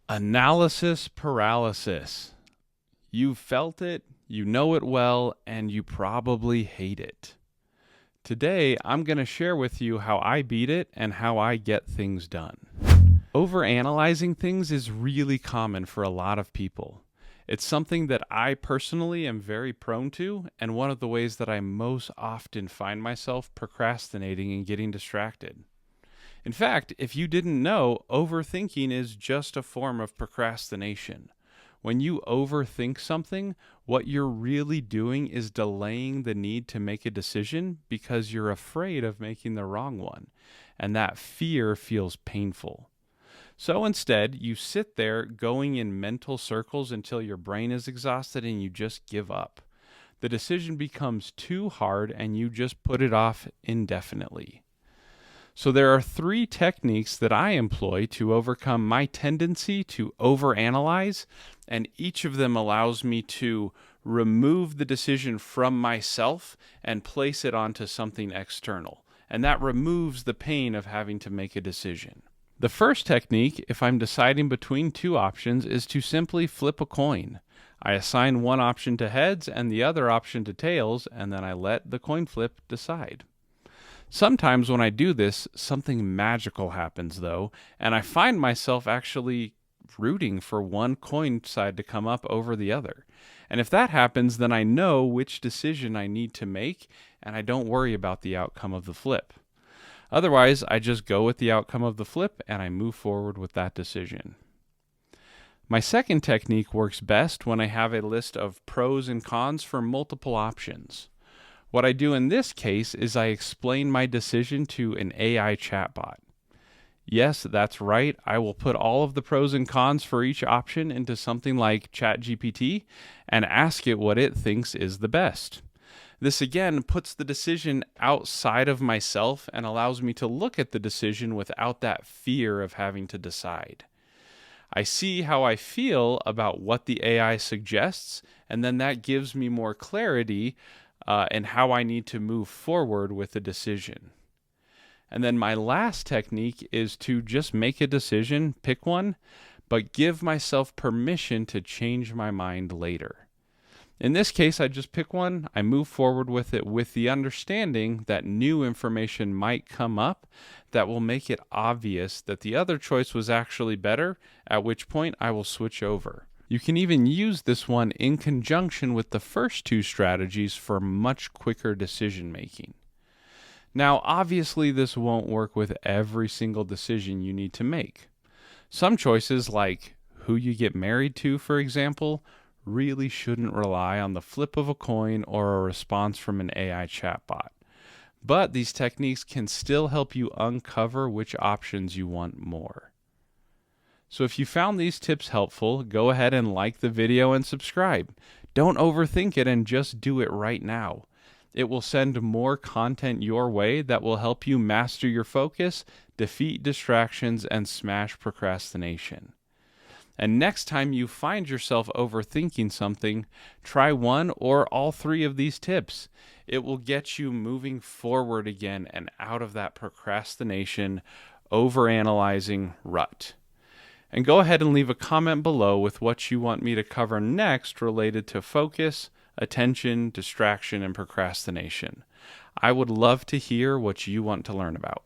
Analysis paralysis. You've felt it, you know it well, and you probably hate it. Today, I'm going to share with you how I beat it and how I get things done. Overanalyzing things is really common for a lot of people. It's something that I personally am very prone to, and one of the ways that I most often find myself procrastinating and getting distracted. In fact, if you didn't know, overthinking is just a form of procrastination. When you overthink something, what you're really doing is delaying the need to make a decision because you're afraid of making the wrong one, and that fear feels painful. So instead, you sit there going in mental circles until your brain is exhausted and you just give up. The decision becomes too hard and you just put it off indefinitely. So there are 3 techniques that I employ to overcome my tendency to overanalyze, and each of them allows me to remove the decision from myself and place it onto something external. And that removes the pain of having to make a decision. The first technique, if I'm deciding between 2 options, is to simply flip a coin. I assign one option to heads and the other option to tails, and then I let the coin flip decide. Sometimes when I do this, something magical happens though, and I find myself actually rooting for one coin side to come up over the other. And if that happens, then I know which decision I need to make, and I don't worry about the outcome of the flip. Otherwise, I just go with the outcome of the flip and I move forward with that decision. My second technique works best when I have a list of pros and cons for multiple options. What I do in this case is I explain my decision to an AI chatbot. Yes, that's right. I will put all of the pros and cons for each option into something like ChatGPT and ask it what it thinks is the best. This again puts the decision outside of myself and allows me to look at the decision without that fear of having to decide. I see how I feel about what the AI suggests, and then that gives me more clarity and how I need to move forward with the decision. And then my last technique is to just make a decision, pick one, but give myself permission to change my mind later. In this case, I just pick one, I move forward with it with the understanding that new information might come up that will make it obvious that the other choice was actually better, at which point I will switch over. You can even use this one in conjunction with the first 2 strategies for much quicker decision making. Now, obviously, this won't work with every single decision you need to make. Some choices, like who you get married to, for example, really shouldn't rely on the flip of a coin or a response from an AI chatbot. But these techniques can still help you uncover which options you want more. So if you found these tips helpful, go ahead and like the video and subscribe. Don't overthink it and just do it right now. It will send more content your way that will help you master your focus, defeat distractions, and smash procrastination. And next time you find yourself overthinking something, try one or all 3 of these tips. It will get you moving forward again and out of that procrastination, overanalyzing rut. And go ahead and leave a comment below with what you want me to cover next related to focus, attention, distraction, and procrastination. I would love to hear what you want to learn about.